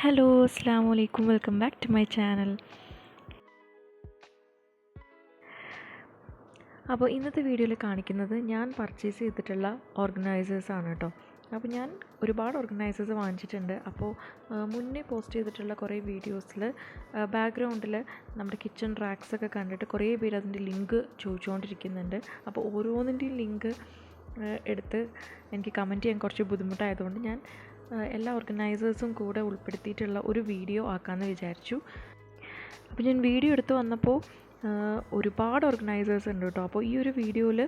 Hello, അസ്സാം വലൈക്കും. Welcome back to my channel. അപ്പോൾ ഇന്നത്തെ വീഡിയോയിൽ കാണിക്കുന്നത് ഞാൻ പർച്ചേസ് ചെയ്തിട്ടുള്ള ഓർഗനൈസേഴ്സാണ് കേട്ടോ. അപ്പോൾ ഞാൻ ഒരുപാട് ഓർഗനൈസേഴ്സ് വാങ്ങിച്ചിട്ടുണ്ട്. അപ്പോൾ മുന്നേ പോസ്റ്റ് ചെയ്തിട്ടുള്ള കുറേ വീഡിയോസിൽ ബാക്ക്ഗ്രൗണ്ടിൽ നമ്മുടെ കിച്ചൺ റാക്സൊക്കെ കണ്ടിട്ട് കുറേ പേര് അതിൻ്റെ ലിങ്ക് ചോദിച്ചുകൊണ്ടിരിക്കുന്നുണ്ട്. അപ്പോൾ ഓരോന്നിൻ്റെയും ലിങ്ക് എടുത്ത് എനിക്ക് കമൻറ്റ് ചെയ്യാൻ കുറച്ച് ബുദ്ധിമുട്ടായതുകൊണ്ട് ഞാൻ എല്ലാ ഓർഗനൈസേഴ്സും കൂടെ ഉൾപ്പെടുത്തിയിട്ടുള്ള ഒരു വീഡിയോ ആക്കാമെന്ന് വിചാരിച്ചു. അപ്പോൾ ഞാൻ വീഡിയോ എടുത്ത് വന്നപ്പോൾ ഒരുപാട് ഓർഗനൈസേഴ്സ് ഉണ്ട് കേട്ടോ. അപ്പോൾ ഈ ഒരു വീഡിയോയിൽ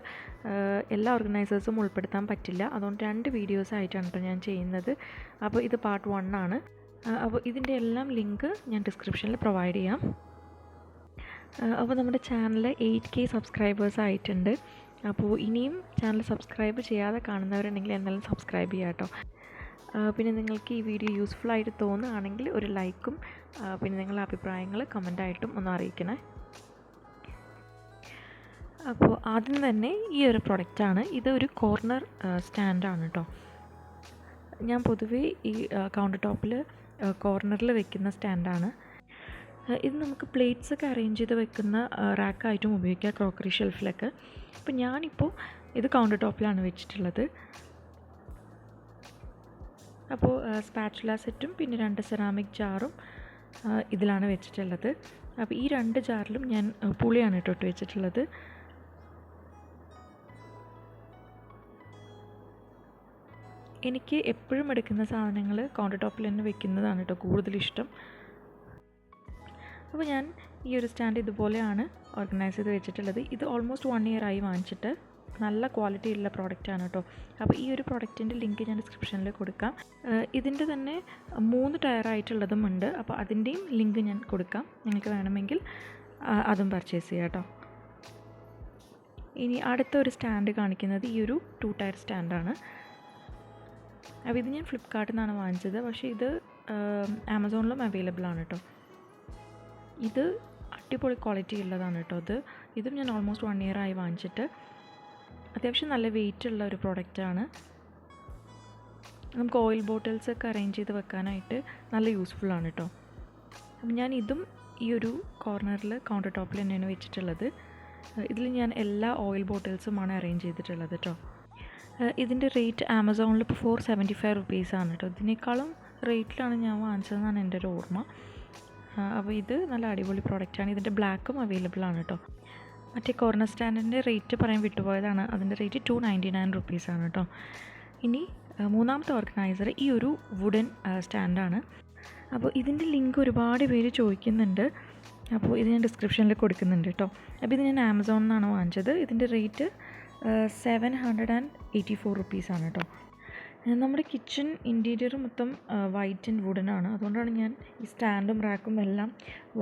എല്ലാ ഓർഗനൈസേഴ്സും ഉൾപ്പെടുത്താൻ പറ്റില്ല. അതുകൊണ്ട് 2 വീഡിയോസ് ആയിട്ടാണ് കേട്ടോ ഞാൻ ചെയ്യുന്നത്. അപ്പോൾ ഇത് പാർട്ട് 1 ആണ്. അപ്പോൾ ഇതിൻ്റെ എല്ലാം ലിങ്ക് ഞാൻ ഡിസ്ക്രിപ്ഷനിൽ പ്രൊവൈഡ് ചെയ്യാം. അപ്പോൾ നമ്മുടെ ചാനൽ 8K സബ്സ്ക്രൈബേഴ്സ് ആയിട്ടുണ്ട്. അപ്പോൾ ഇനിയും ചാനൽ സബ്സ്ക്രൈബ് ചെയ്യാതെ കാണുന്നവരുണ്ടെങ്കിൽ എന്തായാലും സബ്സ്ക്രൈബ് ചെയ്യാം കേട്ടോ. പിന്നെ നിങ്ങൾക്ക് ഈ വീഡിയോ യൂസ്ഫുൾ ആയിട്ട് തോന്നുകയാണെങ്കിൽ ഒരു ലൈക്കും പിന്നെ നിങ്ങളുടെ അഭിപ്രായങ്ങൾ കമൻ്റായിട്ടും ഒന്ന് അറിയിക്കണേ. അപ്പോൾ ആദ്യം തന്നെ ഈ ഒരു പ്രൊഡക്റ്റാണ്. ഇത് ഒരു കോർണർ സ്റ്റാൻഡാണ് കേട്ടോ. ഞാൻ പൊതുവേ ഈ കൗണ്ടർ ടോപ്പിൽ കോർണറിൽ വെക്കുന്ന സ്റ്റാൻഡാണ്. ഇത് നമുക്ക് പ്ലേറ്റ്സ് ഒക്കെ അറേഞ്ച് ചെയ്ത് വെക്കുന്ന റാക്കായിട്ടും ഉപയോഗിക്കാം, ക്രോക്കറി ഷെൽഫിലൊക്കെ. അപ്പോൾ ഞാനിപ്പോൾ ഇത് കൗണ്ടർ ടോപ്പിലാണ് വെച്ചിട്ടുള്ളത്. അപ്പോൾ സ്പാച്ചുല സെറ്റും പിന്നെ 2 സെറാമിക് ജാറും ഇതിലാണ് വെച്ചിട്ടുള്ളത്. അപ്പോൾ ഈ 2 ജാറിലും ഞാൻ പുളിയാണ് ഇട്ട് വെച്ചിട്ടുള്ളത്. എനിക്ക് എപ്പോഴും എടുക്കുന്ന സാധനങ്ങൾ കൗണ്ടർ ടോപ്പിൽ തന്നെ വെക്കുന്നതാണ് കേട്ടോ കൂടുതലിഷ്ടം. അപ്പോൾ ഞാൻ ഈ ഒരു സ്റ്റാൻഡ് ഇതുപോലെയാണ് ഓർഗനൈസ് ചെയ്ത് വെച്ചിട്ടുള്ളത്. ഇത് ഓൾമോസ്റ്റ് 1 ഇയർ ആയി വാങ്ങിച്ചിട്ട്. നല്ല ക്വാളിറ്റി ഉള്ള പ്രോഡക്റ്റാണ് കേട്ടോ. അപ്പോൾ ഈ ഒരു പ്രോഡക്റ്റിൻ്റെ ലിങ്ക് ഞാൻ ഡിസ്ക്രിപ്ഷനിൽ കൊടുക്കാം. ഇതിൻ്റെ തന്നെ 3 ടയറായിട്ടുള്ളതും ഉണ്ട്. അപ്പോൾ അതിൻ്റെയും ലിങ്ക് ഞാൻ കൊടുക്കാം, നിങ്ങൾക്ക് വേണമെങ്കിൽ അതും പർച്ചേസ് ചെയ്യാം കേട്ടോ. ഇനി അടുത്ത ഒരു സ്റ്റാൻഡ് കാണിക്കുന്നത് ഈ ഒരു 2 ടയർ സ്റ്റാൻഡാണ്. അപ്പോൾ ഇത് ഞാൻ ഫ്ലിപ്കാർട്ടിൽ നിന്നാണ് വാങ്ങിച്ചത്. പക്ഷേ ഇത് ആമസോണിലും അവൈലബിൾ ആണ് കേട്ടോ. ഇത് അടിപൊളി ക്വാളിറ്റി ഉള്ളതാണ് കേട്ടോ. ഇതും ഞാൻ ഓൾമോസ്റ്റ് 1 ഇയർ ആയി വാങ്ങിച്ചിട്ട്. അത്യാവശ്യം നല്ല വെയിറ്റ് ഉള്ള ഒരു പ്രോഡക്റ്റാണ്. നമുക്ക് ഓയിൽ ബോട്ടിൽസൊക്കെ അറേഞ്ച് ചെയ്ത് വെക്കാനായിട്ട് നല്ല യൂസ്ഫുള്ളാണ് കേട്ടോ. അപ്പം ഞാൻ ഇതും ഈ ഒരു കോർണറിൽ കൗണ്ടർ ടോപ്പിൽ തന്നെയാണ് വെച്ചിട്ടുള്ളത്. ഇതിൽ ഞാൻ എല്ലാ ഓയിൽ ബോട്ടിൽസുമാണ് അറേഞ്ച് ചെയ്തിട്ടുള്ളത് കേട്ടോ. ഇതിൻ്റെ റേറ്റ് ആമസോണിൽ ഇപ്പോൾ 475 റുപ്പീസാണ് കേട്ടോ. ഇതിനേക്കാളും റേറ്റിലാണ് ഞാൻ വാങ്ങിച്ചതെന്നാണ് എൻ്റെ ഒരു ഓർമ്മ. അപ്പോൾ ഇത് നല്ല അടിപൊളി പ്രോഡക്റ്റാണ്. ഇതിൻ്റെ ബ്ലാക്കും അവൈലബിൾ ആണ് കേട്ടോ. മറ്റേ കോർണർ സ്റ്റാൻഡിൻ്റെ റേറ്റ് പറയാൻ വിട്ടുപോയതാണ്. അതിൻ്റെ റേറ്റ് 299 റുപ്പീസാണ് കേട്ടോ. ഇനി മൂന്നാമത്തെ ഓർഗനൈസർ ഈ ഒരു വുഡൻ സ്റ്റാൻഡാണ്. അപ്പോൾ ഇതിൻ്റെ ലിങ്ക് ഒരുപാട് പേര് ചോദിക്കുന്നുണ്ട്. അപ്പോൾ ഇത് ഞാൻ ഡിസ്ക്രിപ്ഷനിൽ കൊടുക്കുന്നുണ്ട് കേട്ടോ. അപ്പോൾ ഇത് ഞാൻ ആമസോണിൽ നിന്നാണ് വാങ്ങിച്ചത്. ഇതിൻ്റെ റേറ്റ് 784 റുപ്പീസാണ് കേട്ടോ. നമ്മുടെ കിച്ചൺ ഇൻറ്റീരിയർ മൊത്തം വൈറ്റ് ആൻഡ് വുഡനാണ്. അതുകൊണ്ടാണ് ഞാൻ ഈ സ്റ്റാൻഡും റാക്കും എല്ലാം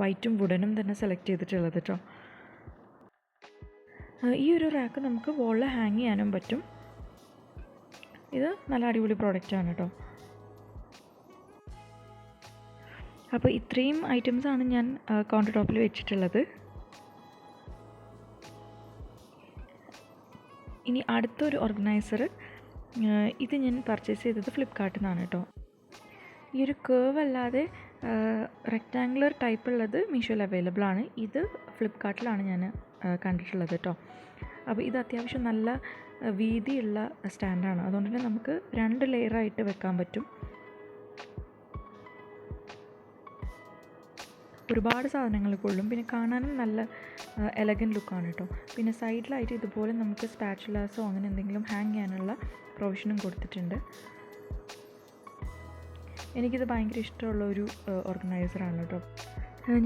വൈറ്റും വുഡനും തന്നെ സെലക്ട് ചെയ്തിട്ടുള്ളത് കേട്ടോ. ഈ ഒരു റാക്ക് നമുക്ക് വോളിൽ ഹാങ് ചെയ്യാനും പറ്റും. ഇത് നല്ല അടിപൊളി പ്രോഡക്റ്റാണ് കേട്ടോ. അപ്പോൾ ഇത്രയും ഐറ്റംസാണ് ഞാൻ കൗണ്ടർ ടോപ്പിൽ വെച്ചിട്ടുള്ളത്. ഇനി അടുത്തൊരു ഓർഗനൈസർ, ഇത് ഞാൻ പർച്ചേസ് ചെയ്തത് ഫ്ലിപ്കാർട്ടിൽ നിന്നാണ് കേട്ടോ. ഈ ഒരു കേവ് അല്ലാതെ റെക്റ്റാങ്കുലർ ടൈപ്പ് ഉള്ളത് മീഷോയിൽ അവൈലബിൾ ആണ്. ഇത് ഫ്ലിപ്കാർട്ടിലാണ് ഞാൻ കണ്ടിട്ടുള്ളത് കേട്ടോ. അപ്പോൾ ഇത് അത്യാവശ്യം നല്ല വീതിയുള്ള സ്റ്റാൻഡാണ്. അതുകൊണ്ട് തന്നെ നമുക്ക് 2 ലെയറായിട്ട് വെക്കാൻ പറ്റും. ഒരുപാട് സാധനങ്ങൾ കൊള്ളും. പിന്നെ കാണാനും നല്ല എലഗൻറ്റ് ലുക്കാണ് കേട്ടോ. പിന്നെ സൈഡിലായിട്ട് ഇതുപോലെ നമുക്ക് സ്പാച്ചുലാസോ അങ്ങനെ എന്തെങ്കിലും ഹാങ് ചെയ്യാനുള്ള പ്രൊവിഷനും കൊടുത്തിട്ടുണ്ട്. എനിക്കിത് ഭയങ്കര ഇഷ്ടമുള്ള ഒരു ഓർഗനൈസറാണ് കേട്ടോ.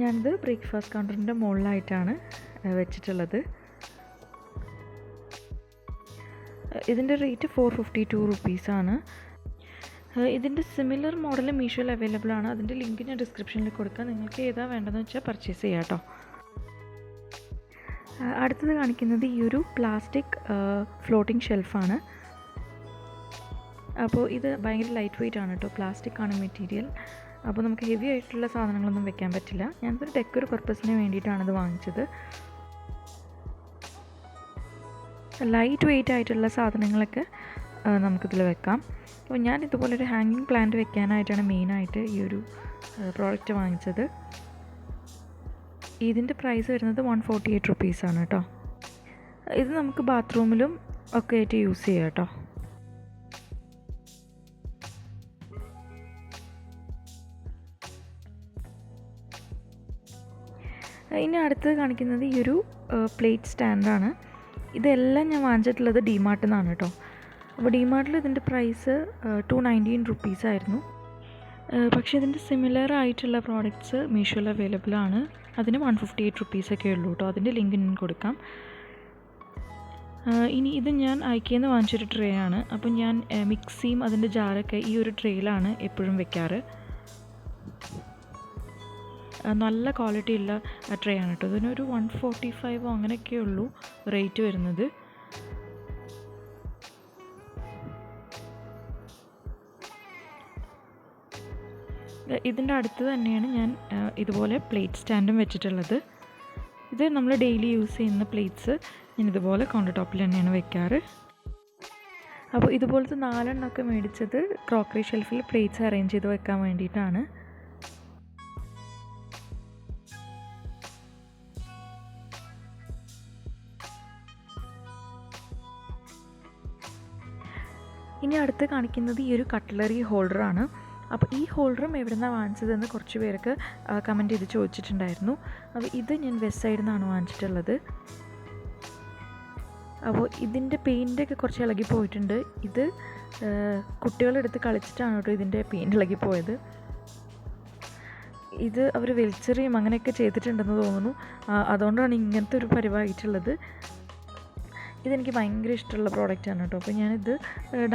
ഞാനിത് ബ്രേക്ക്ഫാസ്റ്റ് കൗണ്ടറിൻ്റെ മുകളിലായിട്ടാണ് വെച്ചിട്ടുള്ളത്. ഇതിൻ്റെ റേറ്റ് 452 റുപ്പീസാണ്. ഇതിൻ്റെ സിമിലർ മോഡൽ മീഷോയിൽ അവൈലബിൾ ആണ്. അതിൻ്റെ ലിങ്ക് ഞാൻ ഡിസ്ക്രിപ്ഷനിൽ കൊടുക്കാം. നിങ്ങൾക്ക് ഏതാ വേണ്ടതെന്ന് വെച്ചാൽ പർച്ചേസ് ചെയ്യാം കേട്ടോ. അടുത്തത് കാണിക്കുന്നത് ഈ ഒരു പ്ലാസ്റ്റിക് ഫ്ലോട്ടിംഗ് ഷെൽഫാണ്. അപ്പോൾ ഇത് ഭയങ്കര ലൈറ്റ് വെയിറ്റ് ആണ് കേട്ടോ. പ്ലാസ്റ്റിക് ആണ് മെറ്റീരിയൽ. അപ്പോൾ നമുക്ക് ഹെവി ആയിട്ടുള്ള സാധനങ്ങളൊന്നും വെക്കാൻ പറ്റില്ല. ഞാനൊരു ഡെക്കർ പർപ്പസിന് വേണ്ടിയിട്ടാണ് ഇത് വാങ്ങിച്ചത്. ലൈറ്റ് വെയിറ്റ് ആയിട്ടുള്ള സാധനങ്ങളൊക്കെ നമുക്കിതിൽ വെക്കാം. അപ്പോൾ ഞാൻ ഇതുപോലൊരു ഹാങ്ങിങ് പ്ലാന്റ് വെക്കാനായിട്ടാണ് മെയിനായിട്ട് ഈ ഒരു പ്രോഡക്റ്റ് വാങ്ങിച്ചത്. ഇതിൻ്റെ പ്രൈസ് വരുന്നത് 148 റുപ്പീസാണ് കേട്ടോ. ഇത് നമുക്ക് ബാത്റൂമിലും ഒക്കെ ആയിട്ട് യൂസ് ചെയ്യാം കേട്ടോ. ഇനി അടുത്തത് കാണിക്കുന്നത് ഈ ഒരു പ്ലേറ്റ് സ്റ്റാൻഡാണ്. ഇതെല്ലാം ഞാൻ വാങ്ങിച്ചിട്ടുള്ളത് ഡിമാർട്ടിൽ നിന്നാണ് കേട്ടോ. അപ്പോൾ ഡിമാർട്ടിൽ ഇതിൻ്റെ പ്രൈസ് 219 റുപ്പീസായിരുന്നു. പക്ഷേ ഇതിൻ്റെ സിമിലർ ആയിട്ടുള്ള പ്രോഡക്റ്റ്സ് മീഷോയിൽ അവൈലബിൾ ആണ്. അതിന് 158 റുപ്പീസൊക്കെ ഉള്ളൂ കേട്ടോ. അതിൻ്റെ ലിങ്ക് ഞാൻ കൊടുക്കാം. ഇനി ഇത് ഞാൻ ഐക്കയിൽ നിന്ന് വാങ്ങിച്ചൊരു ട്രേ ആണ്. അപ്പം ഞാൻ മിക്സിയും അതിൻ്റെ ജാറൊക്കെ ഈ ഒരു ട്രേയിലാണ് എപ്പോഴും വെക്കാറ്. നല്ല ക്വാളിറ്റി ഉള്ള ട്രേ ആണ് കേട്ടോ. ഇതിനൊരു 145 അങ്ങനെയൊക്കെ ഉള്ളൂ റേറ്റ് വരുന്നത്. ഇതിൻ്റെ അടുത്ത് തന്നെയാണ് ഞാൻ ഇതുപോലെ പ്ലേറ്റ് സ്റ്റാൻഡും വെച്ചിട്ടുള്ളത്. ഇത് നമ്മൾ ഡെയിലി യൂസ് ചെയ്യുന്ന പ്ലേറ്റ്സ് ഞാൻ ഇതുപോലെ കൗണ്ടർ ടോപ്പിൽ തന്നെയാണ് വെക്കാറ്. അപ്പോൾ ഇതുപോലത്തെ 4 എണ്ണമൊക്കെ മേടിച്ചത് ക്രോക്കറി ഷെൽഫിൽ പ്ലേറ്റ്സ് അറേഞ്ച് ചെയ്ത് വെക്കാൻ വേണ്ടിയിട്ടാണ്. ഇനി അടുത്ത് കാണിക്കുന്നത് ഈ ഒരു കട്ട്ലറി ഹോൾഡറാണ്. അപ്പോൾ ഈ ഹോൾഡറും എവിടെ നിന്നാണ് വാങ്ങിച്ചതെന്ന് കുറച്ച് പേർക്ക് കമൻറ്റ് ചെയ്ത് ചോദിച്ചിട്ടുണ്ടായിരുന്നു. അപ്പോൾ ഇത് ഞാൻ വെസ്റ്റ് സൈഡിൽ നിന്നാണ് വാങ്ങിച്ചിട്ടുള്ളത്. അപ്പോൾ ഇതിൻ്റെ പെയിൻ്റൊക്കെ കുറച്ച് ഇളകി പോയിട്ടുണ്ട്. ഇത് കുട്ടികളെടുത്ത് കളിച്ചിട്ടാണ് കേട്ടോ ഇതിൻ്റെ പെയിൻറ്റ് ഇളകി പോയത്. ഇത് അവർ വലിച്ചെറിയും അങ്ങനെയൊക്കെ ചെയ്തിട്ടുണ്ടെന്ന് തോന്നുന്നു. അതുകൊണ്ടാണ് ഇങ്ങനത്തെ ഒരു പരിവായിട്ടുള്ളത്. ഇതെനിക്ക് ഭയങ്കര ഇഷ്ടമുള്ള പ്രോഡക്റ്റാണ് കേട്ടോ. അപ്പോൾ ഞാനിത്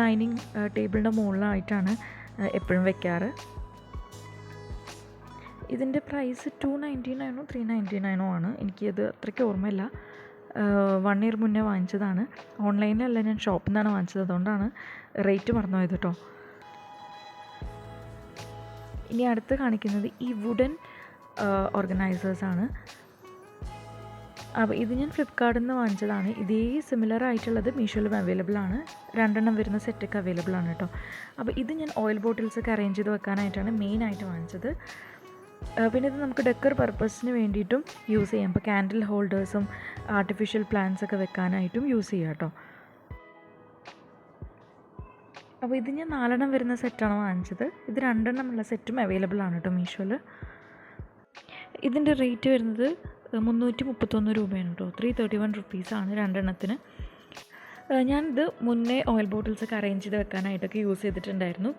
ഡൈനിങ് ടേബിളിൻ്റെ മുകളിലായിട്ടാണ് എപ്പോഴും വെക്കാറ്. ഇതിൻ്റെ പ്രൈസ് 299 399 ആണ്. എനിക്കത് അത്രയ്ക്ക് ഓർമ്മയില്ല. 1 ഇയർ മുന്നേ വാങ്ങിച്ചതാണ്. ഓൺലൈനിലല്ല, ഞാൻ ഷോപ്പിൽ നിന്നാണ് വാങ്ങിച്ചത്. അതുകൊണ്ടാണ് റേറ്റ് മറന്നുപോയത് കേട്ടോ. ഇനി അടുത്ത് കാണിക്കുന്നത് ഈ വുഡൻ ഓർഗനൈസേഴ്സാണ്. അപ്പോൾ ഇത് ഞാൻ ഫ്ലിപ്കാർട്ടിൽ നിന്ന് വാങ്ങിച്ചതാണ്. ഇതേ സിമിലർ ആയിട്ടുള്ളത് മീഷോയിലും അവൈലബിൾ ആണ്. 2 എണ്ണം വരുന്ന സെറ്റൊക്കെ അവൈലബിൾ ആണ് കേട്ടോ. അപ്പോൾ ഇത് ഞാൻ ഓയിൽ ബോട്ടിൽസൊക്കെ അറേഞ്ച് ചെയ്ത് വെക്കാനായിട്ടാണ് മെയിനായിട്ട് വാങ്ങിച്ചത്. പിന്നെ ഇത് നമുക്ക് ഡെക്കർ പർപ്പസിന് വേണ്ടിയിട്ടും യൂസ് ചെയ്യാം. ഇപ്പോൾ ക്യാൻഡിൽ ഹോൾഡേഴ്സും ആർട്ടിഫിഷ്യൽ പ്ലാന്റ്സ് ഒക്കെ വെക്കാനായിട്ടും യൂസ് ചെയ്യാം കേട്ടോ. അപ്പോൾ ഇത് ഞാൻ 4 എണ്ണം വരുന്ന സെറ്റാണ് വാങ്ങിച്ചത്. ഇത് 2 എണ്ണമുള്ള സെറ്റും അവൈലബിൾ ആണ് കേട്ടോ മീഷോയിൽ. ഇതിൻ്റെ റേറ്റ് വരുന്നത് 331 രൂപയാണ് കേട്ടോ. 331 റുപ്പീസാണ് 2 എണ്ണത്തിന്. ഞാനിത് മുന്നേ ഓയിൽ ബോട്ടിൽസൊക്കെ അറേഞ്ച് ചെയ്ത് വെക്കാനായിട്ടൊക്കെ യൂസ് ചെയ്തിട്ടുണ്ടായിരുന്നു.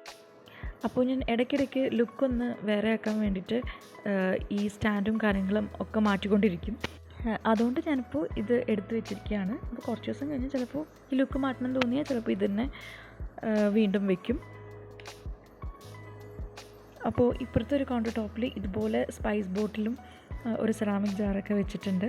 അപ്പോൾ ഞാൻ ഇടയ്ക്കിടയ്ക്ക് ലുക്കൊന്ന് വേറെ ആക്കാൻ വേണ്ടിയിട്ട് ഈ സ്റ്റാൻഡും കാര്യങ്ങളും ഒക്കെ മാറ്റിക്കൊണ്ടിരിക്കും. അതുകൊണ്ട് ഞാനിപ്പോൾ ഇത് എടുത്ത് വെച്ചിരിക്കുകയാണ്. അപ്പോൾ കുറച്ച് ദിവസം കഴിഞ്ഞ് ചിലപ്പോൾ ഈ ലുക്ക് മാറ്റണം തോന്നിയാൽ ചിലപ്പോൾ ഇത് തന്നെ വീണ്ടും വയ്ക്കും. അപ്പോൾ ഇപ്പുറത്തെ ഒരു കൗണ്ടർ ടോപ്പിൽ ഇതുപോലെ സ്പൈസ് ബോട്ടിലും ഒരു സെറാമിക് ജാറൊക്കെ വെച്ചിട്ടുണ്ട്.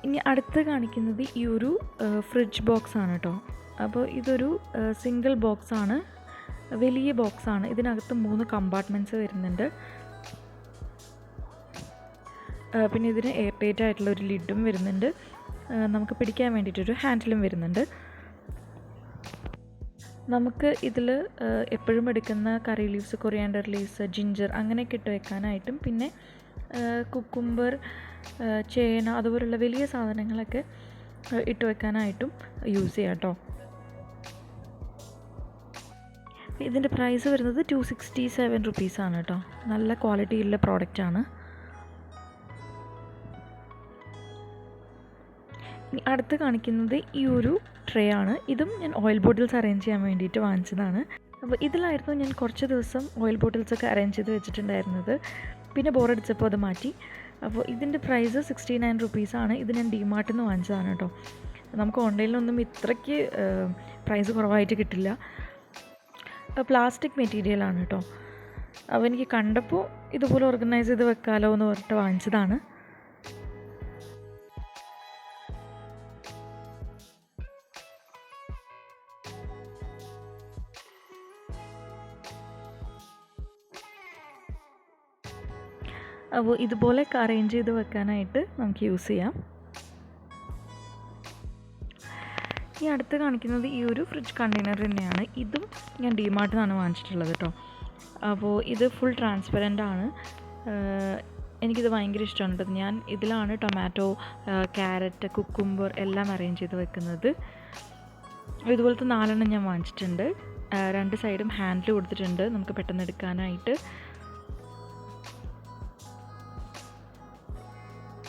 ഇനി അടുത്ത് കാണിക്കുന്നത് ഈ ഒരു ഫ്രിഡ്ജ് ബോക്സ് ആണ് കേട്ടോ. അപ്പോൾ ഇതൊരു സിംഗിൾ ബോക്സാണ്, വലിയ ബോക്സാണ്. ഇതിനകത്ത് 3 കമ്പാർട്ട്മെൻറ്റ്സ് വരുന്നുണ്ട്. പിന്നെ ഇതിന് എയർ ടൈറ്റ് ആയിട്ടുള്ള ഒരു ലിഡും വരുന്നുണ്ട്. നമുക്ക് പിടിക്കാൻ വേണ്ടിയിട്ടൊരു ഹാൻഡിലും വരുന്നുണ്ട്. നമുക്ക് ഇതിൽ എപ്പോഴും എടുക്കുന്ന കറി ലീവ്സ്, കൊറിയാണ്ടർ ലീവ്സ്, ജിഞ്ചർ അങ്ങനെയൊക്കെ ഇട്ട് വെക്കാനായിട്ടും പിന്നെ കുക്കുംബർ, ചേന അതുപോലുള്ള വലിയ സാധനങ്ങളൊക്കെ ഇട്ട് വെക്കാനായിട്ടും യൂസ് ചെയ്യാം കേട്ടോ. ഇതിൻ്റെ പ്രൈസ് വരുന്നത് 267 റുപ്പീസാണ് കേട്ടോ. നല്ല ക്വാളിറ്റിയുള്ള പ്രോഡക്റ്റാണ്. അടുത്ത് കാണിക്കുന്നത് ഈ ഒരു ട്രേ ആണ്. ഇതും ഞാൻ ഓയിൽ ബോട്ടിൽസ് അറേഞ്ച് ചെയ്യാൻ വേണ്ടിയിട്ട് വാങ്ങിച്ചതാണ്. അപ്പോൾ ഇതിലായിരുന്നു ഞാൻ കുറച്ച് ദിവസം ഓയിൽ ബോട്ടിൽസൊക്കെ അറേഞ്ച് ചെയ്ത് വെച്ചിട്ടുണ്ടായിരുന്നത്. പിന്നെ ബോറടിച്ചപ്പോൾ അത് മാറ്റി. അപ്പോൾ ഇതിൻ്റെ പ്രൈസ് 69 റുപ്പീസാണ്. ഇത് ഞാൻ ഡിമാർട്ടിൽ നിന്ന് വാങ്ങിച്ചതാണ് കേട്ടോ. നമുക്ക് ഓൺലൈനിലൊന്നും ഇത്രയ്ക്ക് പ്രൈസ് കുറവായിട്ട് കിട്ടില്ല. പ്ലാസ്റ്റിക് മെറ്റീരിയലാണ് കേട്ടോ. അപ്പോൾ എനിക്ക് കണ്ടപ്പോൾ ഇതുപോലെ ഓർഗനൈസ് ചെയ്ത് വെക്കാമല്ലോ എന്ന് പറഞ്ഞിട്ട് വാങ്ങിച്ചതാണ്. അപ്പോൾ ഇതുപോലെയൊക്കെ അറേഞ്ച് ചെയ്ത് വെക്കാനായിട്ട് നമുക്ക് യൂസ് ചെയ്യാം. ഈ അടുത്ത് കാണിക്കുന്നത് ഈ ഒരു ഫ്രിഡ്ജ് കണ്ടെയ്നർ തന്നെയാണ്. ഇതും ഞാൻ ഡിമാർട്ടിൽ നിന്നാണ് വാങ്ങിച്ചിട്ടുള്ളത് കേട്ടോ. അപ്പോൾ ഇത് ഫുൾ ട്രാൻസ്പെറൻ്റ് ആണ്. എനിക്കിത് ഭയങ്കര ഇഷ്ടമാണ് കേട്ടോ. ഞാൻ ഇതിലാണ് ടൊമാറ്റോ, ക്യാരറ്റ്, കുക്കുംബർ എല്ലാം അറേഞ്ച് ചെയ്ത് വെക്കുന്നത്. ഇതുപോലത്തെ 4 ഞാൻ വാങ്ങിച്ചിട്ടുണ്ട്. 2 സൈഡും ഹാൻഡിൽ കൊടുത്തിട്ടുണ്ട് നമുക്ക് പെട്ടെന്ന് എടുക്കാനായിട്ട്.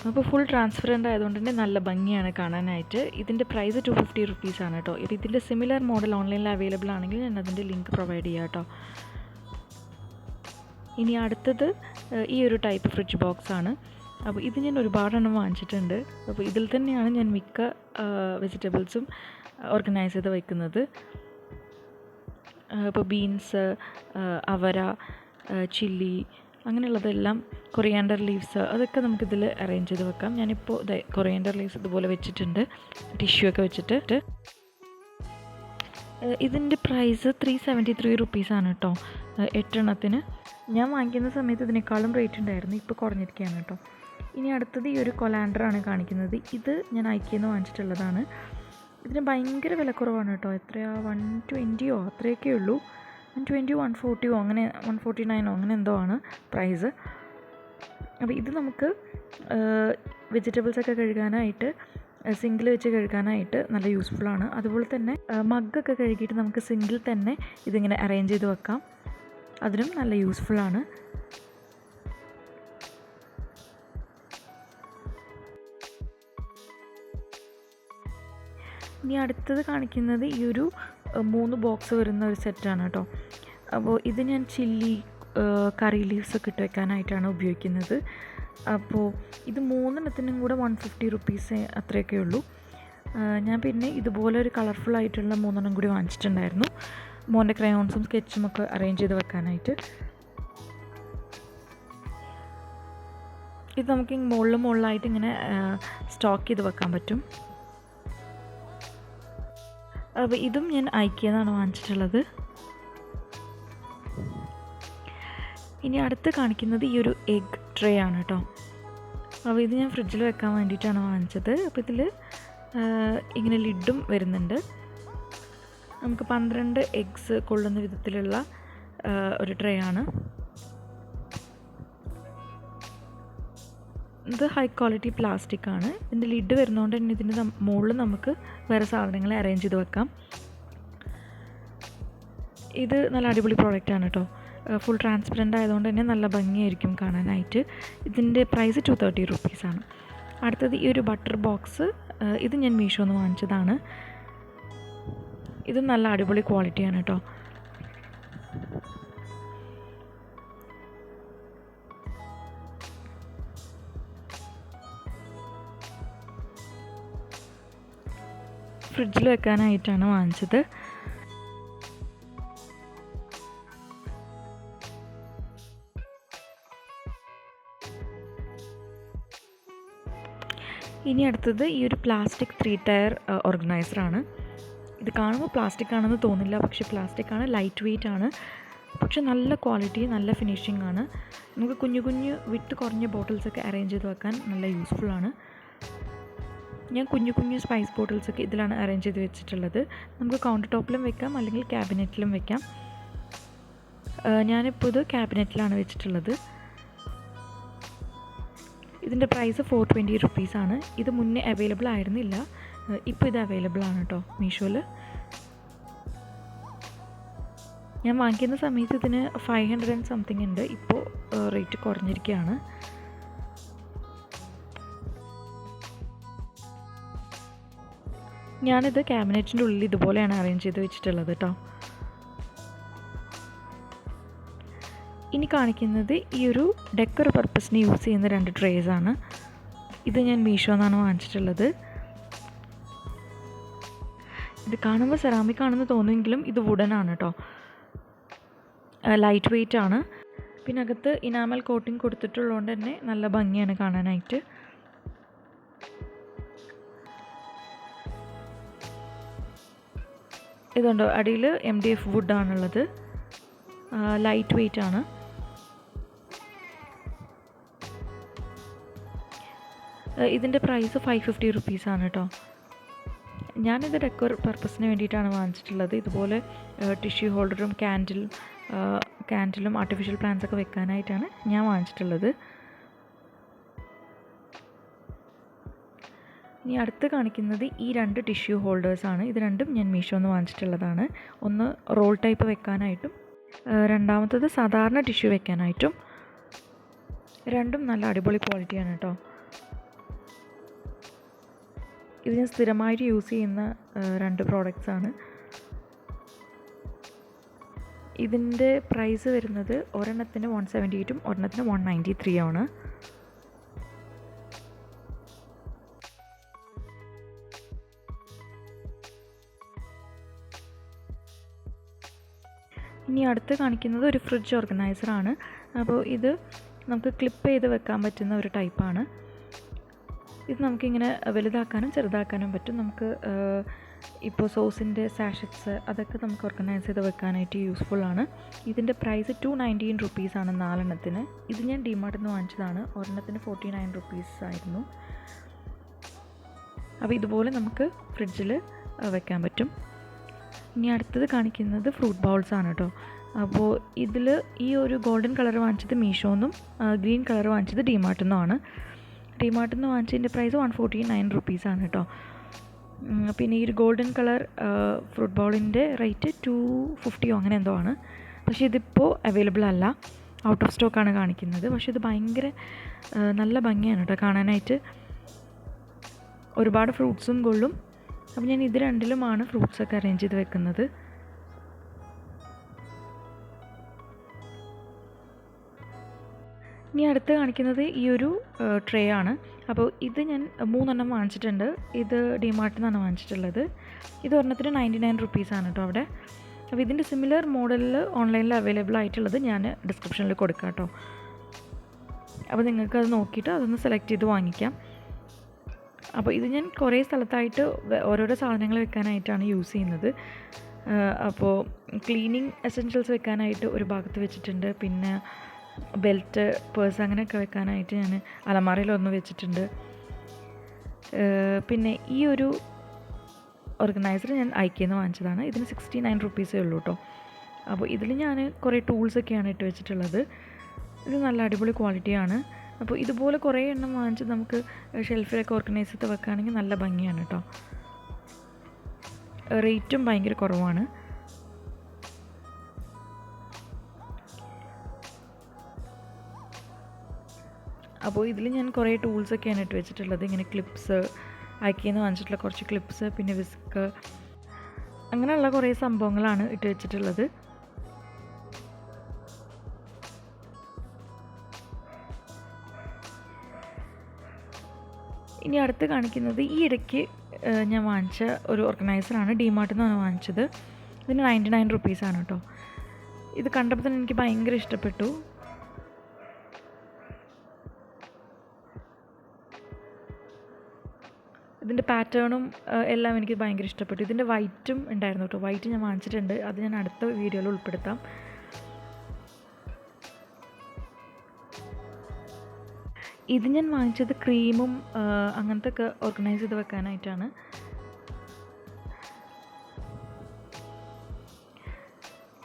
അപ്പോൾ ഫുൾ ട്രാൻസ്പെറൻ്റ് ആയതുകൊണ്ട് തന്നെ നല്ല ഭംഗിയാണ് കാണാനായിട്ട്. ഇതിൻ്റെ പ്രൈസ് 250 റുപ്പീസാണ് കേട്ടോ. ഇപ്പോൾ ഇതിൻ്റെ സിമിലർ മോഡൽ ഓൺലൈനിൽ അവൈലബിൾ ആണെങ്കിൽ ഞാൻ അതിൻ്റെ ലിങ്ക് പ്രൊവൈഡ് ചെയ്യാം കേട്ടോ. ഇനി അടുത്തത് ഈ ഒരു ടൈപ്പ് ഫ്രിഡ്ജ് ബോക്സാണ്. അപ്പോൾ ഇത് ഞാൻ ഒരുപാടെണ്ണം വാങ്ങിച്ചിട്ടുണ്ട്. അപ്പോൾ ഇതിൽ തന്നെയാണ് ഞാൻ മിക്ക വെജിറ്റബിൾസും ഓർഗനൈസ് ചെയ്ത് വയ്ക്കുന്നത്. ഇപ്പോൾ ബീൻസ്, അവര, ചില്ലി അങ്ങനെയുള്ളതെല്ലാം, കൊറിയാണ്ടർ ലീവ്സ് അതൊക്കെ നമുക്കിതിൽ അറേഞ്ച് ചെയ്ത് വെക്കാം. ഞാനിപ്പോൾ കൊറിയാണ്ടർ ലീവ്സ് ഇതുപോലെ വെച്ചിട്ടുണ്ട്, ടിഷ്യൂ ഒക്കെ വെച്ചിട്ട്. ഇതിൻ്റെ പ്രൈസ് 373 റുപ്പീസാണ് കേട്ടോ 8 എണ്ണത്തിന്. ഞാൻ വാങ്ങിക്കുന്ന സമയത്ത് ഇതിനേക്കാളും റേറ്റ് ഉണ്ടായിരുന്നു, ഇപ്പോൾ കുറഞ്ഞിരിക്കുകയാണ് കേട്ടോ. ഇനി അടുത്തത് ഈ ഒരു കൊലാൻഡറാണ് കാണിക്കുന്നത്. ഇത് ഞാൻ ഐക്കിയെന്ന് വാങ്ങിച്ചിട്ടുള്ളതാണ്. ഇതിന് ഭയങ്കര വിലക്കുറവാണ് കേട്ടോ. എത്രയാ, 120 അത്രയൊക്കെ ഉള്ളൂ. 120, 140 അങ്ങനെ 149 അങ്ങനെ എന്തോ ആണ് പ്രൈസ്. അപ്പോൾ ഇത് നമുക്ക് വെജിറ്റബിൾസൊക്കെ കഴുകാനായിട്ട്, സിങ്കിൽ വെച്ച് കഴുകാനായിട്ട് നല്ല യൂസ്ഫുള്ളാണ്. അതുപോലെ തന്നെ മഗ്ഗൊക്കെ കഴുകിയിട്ട് നമുക്ക് സിങ്കിൽ തന്നെ ഇതിങ്ങനെ അറേഞ്ച് ചെയ്ത് വെക്കാം. അതിനും നല്ല യൂസ്ഫുള്ളാണ്. ഇനി അടുത്തത് കാണിക്കുന്നത് ഈ ഒരു 3 ബോക്സ് വരുന്ന ഒരു സെറ്റാണ് കേട്ടോ. അപ്പോൾ ഇത് ഞാൻ ചില്ലി, കറി ലീവ്സൊക്കെ ഇട്ട് വെക്കാനായിട്ടാണ് ഉപയോഗിക്കുന്നത്. അപ്പോൾ ഇത് 3 എണ്ണത്തിനും കൂടെ 150 റുപ്പീസ് അത്രയൊക്കെ ഉള്ളൂ. ഞാൻ പിന്നെ ഇതുപോലെ ഒരു കളർഫുള്ളായിട്ടുള്ള 3 എണ്ണം കൂടി വാങ്ങിച്ചിട്ടുണ്ടായിരുന്നു, മോൻ്റെ ക്രയോൺസും സ്കെച്ചും ഒക്കെ അറേഞ്ച് ചെയ്ത് വെക്കാനായിട്ട്. ഇത് നമുക്ക് മുകളിലായിട്ട് ഇങ്ങനെ സ്റ്റോക്ക് ചെയ്ത് വെക്കാൻ പറ്റും. അപ്പോൾ ഇതും ഞാൻ ഐക്കിയെന്നാണ് വാങ്ങിച്ചിട്ടുള്ളത്. ഇനി അടുത്ത് കാണിക്കുന്നത് ഈ ഒരു എഗ് ട്രേ ആണ് കേട്ടോ. അപ്പോൾ ഇത് ഞാൻ ഫ്രിഡ്ജിൽ വെക്കാൻ വേണ്ടിയിട്ടാണ് വാങ്ങിച്ചത്. അപ്പോൾ ഇതിൽ ഇങ്ങനെ ലിഡും വരുന്നുണ്ട്. നമുക്ക് 12 എഗ്സ് കൊള്ളുന്ന വിധത്തിലുള്ള ഒരു ട്രേ ആണ്. ഇത് ഹൈ ക്വാളിറ്റി പ്ലാസ്റ്റിക് ആണ്. ഇതിൻ്റെ ലിഡ് വരുന്നതുകൊണ്ട് തന്നെ ഇതിൻ്റെ മുകളിൽ നമുക്ക് വേറെ സാധനങ്ങളെ അറേഞ്ച് ചെയ്ത് വെക്കാം. ഇത് നല്ല അടിപൊളി പ്രോഡക്റ്റാണ് കേട്ടോ. ഫുൾ ട്രാൻസ്പെറൻ്റ് ആയതുകൊണ്ട് തന്നെ നല്ല ഭംഗിയായിരിക്കും കാണാനായിട്ട്. ഇതിൻ്റെ പ്രൈസ് 230 റുപ്പീസാണ്. അടുത്തത് ഈ ഒരു ബട്ടർ ബോക്സ്. ഇത് ഞാൻ മീഷോന്ന് വാങ്ങിച്ചതാണ്. ഇത് നല്ല അടിപൊളി ക്വാളിറ്റിയാണ് കേട്ടോ. ഫ്രിഡ്ജിൽ വെക്കാനായിട്ടാണ് വാങ്ങിച്ചത്. ഇനി അടുത്തത് ഈ ഒരു പ്ലാസ്റ്റിക് 3 ടയർ ഓർഗനൈസറാണ്. ഇത് കാണുമ്പോൾ പ്ലാസ്റ്റിക് ആണെന്ന് തോന്നില്ല, പക്ഷേ പ്ലാസ്റ്റിക് ആണ്. ലൈറ്റ് വെയ്റ്റ് ആണ്, പക്ഷെ നല്ല ക്വാളിറ്റി, നല്ല ഫിനിഷിംഗ് ആണ്. നമുക്ക് കുഞ്ഞു വിട്ട് കുറഞ്ഞ ബോട്ടിൽസൊക്കെ അറേഞ്ച് ചെയ്ത് വെക്കാൻ നല്ല യൂസ്ഫുള്ളാണ്. ഞാൻ കുഞ്ഞു സ്പൈസ് ബോട്ടിൽസൊക്കെ ഇതിലാണ് അറേഞ്ച് ചെയ്ത് വെച്ചിട്ടുള്ളത്. നമുക്ക് കൗണ്ടർ ടോപ്പിലും വെക്കാം, അല്ലെങ്കിൽ ക്യാബിനറ്റിലും വെക്കാം. ഞാനിപ്പോൾ ഇത് ക്യാബിനറ്റിലാണ് വെച്ചിട്ടുള്ളത്. ഇതിൻ്റെ പ്രൈസ് 420 റുപ്പീസാണ്. ഇത് മുന്നേ അവൈലബിൾ ആയിരുന്നില്ല, ഇപ്പോൾ ഇത് അവൈലബിൾ ആണ് കേട്ടോ മീഷോയിൽ. ഞാൻ വാങ്ങിക്കുന്ന സമയത്ത് ഇതിന് 500 and something ഉണ്ട്. ഇപ്പോൾ റേറ്റ് കുറഞ്ഞിരിക്കുകയാണ്. ഞാനിത് ക്യാബിനറ്റിൻ്റെ ഉള്ളിൽ ഇതുപോലെയാണ് അറേഞ്ച് ചെയ്ത് വെച്ചിട്ടുള്ളത് കേട്ടോ. ഇനി കാണിക്കുന്നത് ഈ ഒരു ഡെക്കർ പർപ്പസിന് യൂസ് ചെയ്യുന്ന 2 ട്രേസ് ആണ്. ഇത് ഞാൻ മീഷോന്നാണ് വാങ്ങിച്ചിട്ടുള്ളത്. ഇത് കാണുമ്പോൾ സെറാമിക് ആണെന്ന് തോന്നുമെങ്കിലും ഇത് വുഡൻ ആണ് കേട്ടോ. ലൈറ്റ് വെയ്റ്റ് ആണ്. പിന്നെ അകത്ത് ഇനാമൽ കോട്ടിങ് കൊടുത്തിട്ടുള്ളതുകൊണ്ട് തന്നെ നല്ല ഭംഗിയാണ് കാണാനായിട്ട്. ഇതുണ്ടോ, അടിയിൽ MDF വുഡാണുള്ളത്. ലൈറ്റ് വെയ്റ്റ് ആണ്. ഇതിൻ്റെ പ്രൈസ് 550 റുപ്പീസാണ് കേട്ടോ. ഞാനിത് ഡെക്കോർ പർപ്പസിന് വേണ്ടിയിട്ടാണ് വാങ്ങിച്ചിട്ടുള്ളത്. ഇതുപോലെ ടിഷ്യൂ ഹോൾഡറും ക്യാൻഡിലും ആർട്ടിഫിഷ്യൽ പ്ലാന്റ്സ് ഒക്കെ വെക്കാനായിട്ടാണ് ഞാൻ വാങ്ങിച്ചിട്ടുള്ളത്. ഇനി അടുത്ത് കാണിക്കുന്നത് ഈ 2 ടിഷ്യൂ ഹോൾഡേഴ്സാണ്. ഇത് രണ്ടും ഞാൻ മീഷോന്ന് വാങ്ങിച്ചിട്ടുള്ളതാണ്. ഒന്ന് റോൾ ടൈപ്പ് വെക്കാനായിട്ടും രണ്ടാമത്തത് സാധാരണ ടിഷ്യൂ വെക്കാനായിട്ടും. രണ്ടും നല്ല അടിപൊളി ക്വാളിറ്റിയാണ് കേട്ടോ. ഇത് ഞാൻ സ്ഥിരമായിട്ട് യൂസ് ചെയ്യുന്ന 2 പ്രോഡക്റ്റ്സാണ്. ഇതിൻ്റെ പ്രൈസ് വരുന്നത് ഒരെണ്ണത്തിന് 178ഉം ഒരെണ്ണത്തിന് 193 ആണ്. ഇനി അടുത്ത് കാണിക്കുന്നത് ഒരു ഫ്രിഡ്ജ് ഓർഗനൈസറാണ്. അപ്പോൾ ഇത് നമുക്ക് ക്ലിപ്പ് ചെയ്ത് വെക്കാൻ പറ്റുന്ന ഒരു ടൈപ്പാണ്. ഇത് നമുക്കിങ്ങനെ വലുതാക്കാനും ചെറുതാക്കാനും പറ്റും. നമുക്ക് ഇപ്പോൾ സോസിൻ്റെ സാഷറ്റ്സ് അതൊക്കെ നമുക്ക് ഓർഗനൈസ് ചെയ്ത് വെക്കാനായിട്ട് യൂസ്ഫുള്ളാണ്. ഇതിൻ്റെ പ്രൈസ് 219 റുപ്പീസാണ് 4 ഇത് ഞാൻ ഡിമാർട്ടിൽ നിന്ന് വാങ്ങിച്ചതാണ്. ഒരെണ്ണത്തിന് 49 റുപ്പീസ് ആയിരുന്നു. അപ്പോൾ ഇതുപോലെ നമുക്ക് ഫ്രിഡ്ജിൽ വെക്കാൻ പറ്റും. ഇനി അടുത്തത് കാണിക്കുന്നത് ഫ്രൂട്ട് ബൗൾസാണ് കേട്ടോ. അപ്പോൾ ഇതിൽ ഈ ഒരു ഗോൾഡൻ കളർ വാങ്ങിച്ചത് മീഷോന്നും ഗ്രീൻ കളർ വാങ്ങിച്ചത് ഡിമാർട്ടിൽ നിന്നുമാണ്. ഡിമാർട്ടിൽ നിന്ന് വാങ്ങിച്ചതിൻ്റെ പ്രൈസ് 149 റുപ്പീസാണ് കേട്ടോ. പിന്നെ ഈ ഒരു ഗോൾഡൻ കളർ ഫ്രൂട്ട് ബൗളിൻ്റെ റേറ്റ് 250 അങ്ങനെ എന്തോ ആണ്. പക്ഷേ ഇതിപ്പോൾ അവൈലബിൾ അല്ല, ഔട്ട് ഓഫ് സ്റ്റോക്കാണ് കാണിക്കുന്നത്. പക്ഷേ ഇത് ഭയങ്കര നല്ല ഭംഗിയാണ് കേട്ടോ കാണാനായിട്ട്. ഒരുപാട് ഫ്രൂട്ട്സും കൊള്ളും. അപ്പോൾ ഞാൻ ഇത് രണ്ടിലുമാണ് ഫ്രൂട്ട്സൊക്കെ അറേഞ്ച് ചെയ്ത് വെക്കുന്നത്. ഇനി അടുത്ത് കാണിക്കുന്നത് ഈ ഒരു ട്രേ ആണ്. അപ്പോൾ ഇത് ഞാൻ 3 വാങ്ങിച്ചിട്ടുണ്ട്. ഇത് ഡിമാർട്ടിൽ നിന്നാണ് വാങ്ങിച്ചിട്ടുള്ളത്. ഇത് ഒരെണ്ണത്തിന് 99 റുപ്പീസാണ് കേട്ടോ അവിടെ. അപ്പോൾ ഇതിൻ്റെ സിമിലർ മോഡലിൽ ഓൺലൈനിൽ അവൈലബിൾ ആയിട്ടുള്ളത് ഞാൻ ഡിസ്ക്രിപ്ഷനിൽ കൊടുക്കാം കേട്ടോ. അപ്പോൾ നിങ്ങൾക്കത് നോക്കിയിട്ട് അതൊന്ന് സെലക്ട് ചെയ്ത് വാങ്ങിക്കാം. അപ്പോൾ ഇത് ഞാൻ കുറേ സ്ഥലത്തായിട്ട് ഓരോരോ സാധനങ്ങൾ വെക്കാനായിട്ടാണ് യൂസ് ചെയ്യുന്നത്. അപ്പോൾ ക്ലീനിങ് എസെൻഷ്യൽസ് വെക്കാനായിട്ട് ഒരു ഭാഗത്ത് വെച്ചിട്ടുണ്ട്. പിന്നെ ബെൽറ്റ്, പേഴ്സ് അങ്ങനെയൊക്കെ വെക്കാനായിട്ട് ഞാൻ അലമാരയിലൊന്ന് വെച്ചിട്ടുണ്ട്. പിന്നെ ഈ ഒരു ഓർഗനൈസർ ഞാൻ ഐക്കയിൽ നിന്ന് വാങ്ങിച്ചതാണ്. ഇതിന് 69 റുപ്പീസേ ഉള്ളൂ കേട്ടോ. അപ്പോൾ ഇതിൽ ഞാൻ കുറേ ടൂൾസൊക്കെയാണ് ഇട്ട് വെച്ചിട്ടുള്ളത്. ഇത് നല്ല അടിപൊളി ക്വാളിറ്റിയാണ്. അപ്പോൾ ഇതുപോലെ കുറേ എണ്ണം വാങ്ങിച്ച് നമുക്ക് ഷെൽഫിലൊക്കെ ഓർഗനൈസ് ചെയ്ത് വെക്കുകയാണെങ്കിൽ നല്ല ഭംഗിയാണ് കേട്ടോ. റേറ്റും ഭയങ്കര കുറവാണ്. അപ്പോൾ ഇതിൽ ഞാൻ കുറേ ടൂൾസൊക്കെയാണ് ഇട്ട് വെച്ചിട്ടുള്ളത്. ഇങ്ങനെ ക്ലിപ്സ്, ഐക്കയിൽ നിന്ന് വാങ്ങിച്ചിട്ടുള്ള കുറച്ച് ക്ലിപ്സ്, പിന്നെ വിസ്ക്, അങ്ങനെയുള്ള കുറേ സംഭവങ്ങളാണ് ഇട്ട് വെച്ചിട്ടുള്ളത്. ഇനി അടുത്ത് കാണിക്കുന്നത് ഈ ഇടയ്ക്ക് ഞാൻ വാങ്ങിച്ച ഒരു ഓർഗനൈസറാണ്. ഡിമാർട്ടിൽ നിന്നാണ് വാങ്ങിച്ചത്. ഇതിന് 99 റുപ്പീസാണ് കേട്ടോ. ഇത് കണ്ടപ്പോൾ തന്നെ എനിക്ക് ഭയങ്കര ഇഷ്ടപ്പെട്ടു. ഇതിൻ്റെ പാറ്റേണും എല്ലാം എനിക്ക് ഭയങ്കര ഇഷ്ടപ്പെട്ടു. ഇതിൻ്റെ വൈറ്റും ഉണ്ടായിരുന്നു കേട്ടോ. വൈറ്റ് ഞാൻ വാങ്ങിച്ചിട്ടുണ്ട്. അത് ഞാൻ അടുത്ത വീഡിയോയിൽ ഉൾപ്പെടുത്താം. ഇത് ഞാൻ വാങ്ങിച്ചത് ക്രീമും അങ്ങനത്തെ ഒക്കെ ഓർഗനൈസ് ചെയ്ത് വെക്കാനായിട്ടാണ്.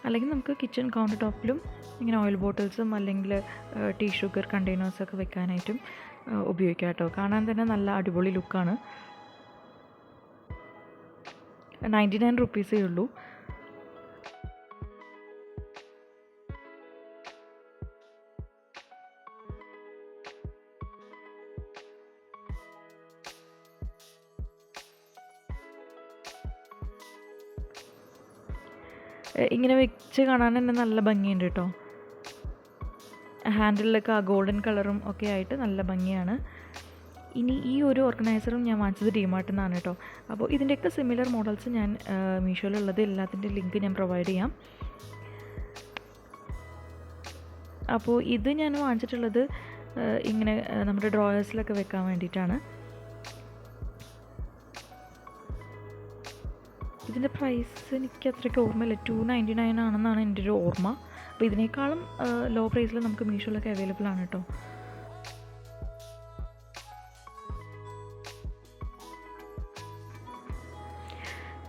അല്ലെങ്കിൽ നമുക്ക് കിച്ചൺ കൗണ്ടർ ടോപ്പിലും ഇങ്ങനെ ഓയിൽ ബോട്ടിൽസും അല്ലെങ്കിൽ ടീ ഷുഗർ കണ്ടെയ്നേഴ്സൊക്കെ വെക്കാനായിട്ടും ഉപയോഗിക്കാം കേട്ടോ. കാണാൻ തന്നെ നല്ല അടിപൊളി ലുക്കാണ്. 99 റുപ്പീസേ ഉള്ളൂ. ഇങ്ങനെ വെച്ച് കാണാൻ തന്നെ നല്ല ഭംഗിയുണ്ട് കേട്ടോ. ഹാൻഡിലൊക്കെ ആ ഗോൾഡൻ കളറും ഒക്കെ ആയിട്ട് നല്ല ഭംഗിയാണ്. ഇനി ഈ ഒരു ഓർഗനൈസറും ഞാൻ വാങ്ങിച്ചത് ഡിമാർട്ടിൽ നിന്നാണ് കേട്ടോ. അപ്പോൾ ഇതിൻ്റെയൊക്കെ സിമിലർ മോഡൽസ് ഞാൻ മീഷോയിലുള്ളത് എല്ലാത്തിൻ്റെ ലിങ്ക് ഞാൻ പ്രൊവൈഡ് ചെയ്യാം. അപ്പോൾ ഇത് ഞാൻ വാങ്ങിച്ചിട്ടുള്ളത് ഇങ്ങനെ നമ്മുടെ ഡ്രോയേഴ്സിലൊക്കെ വെക്കാൻ വേണ്ടിയിട്ടാണ്. ഇതിൻ്റെ പ്രൈസ് എനിക്ക് അത്രയ്ക്ക് ഓർമ്മയില്ല. 299 ആണെന്നാണ് എൻ്റെ ഒരു ഓർമ്മ. അപ്പോൾ ഇതിനേക്കാളും ലോ പ്രൈസിൽ നമുക്ക് മീഷോയിലൊക്കെ അവൈലബിൾ ആണ് കേട്ടോ.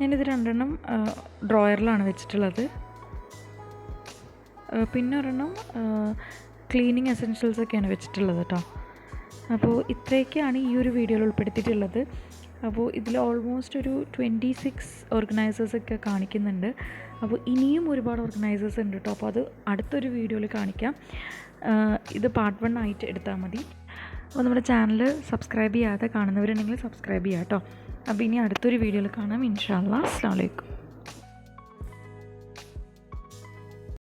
ഞാനിത് 2 ഡ്രോയറിലാണ് വെച്ചിട്ടുള്ളത്. പിന്നെ ഒരെണ്ണം ക്ലീനിങ് എസെൻഷ്യൽസൊക്കെയാണ് വെച്ചിട്ടുള്ളത് കേട്ടോ. അപ്പോൾ ഇത്രയൊക്കെയാണ് ഈ ഒരു വീഡിയോയിൽ ഉൾപ്പെടുത്തിയിട്ടുള്ളത്. അപ്പോൾ ഇതിൽ ഓൾമോസ്റ്റ് ഒരു 26 ഓർഗനൈസേഴ്സൊക്കെ കാണിക്കുന്നുണ്ട്. അപ്പോൾ ഇനിയും ഒരുപാട് ഓർഗനൈസേഴ്സ് ഉണ്ട് കേട്ടോ. അപ്പോൾ അത് അടുത്തൊരു വീഡിയോയിൽ കാണിക്കാം. ഇത് പാർട്ട് 1 ആയിട്ട് എടുത്താൽ മതി. അപ്പോൾ നമ്മുടെ ചാനൽ സബ്സ്ക്രൈബ് ചെയ്യാതെ കാണുന്നവരുണ്ടെങ്കിൽ സബ്സ്ക്രൈബ് ചെയ്യാം കേട്ടോ. അപ്പോൾ ഇനി അടുത്തൊരു വീഡിയോയിൽ കാണാം. ഇൻഷാ അല്ലാഹ്. അസ്സലാമു അലൈക്കും.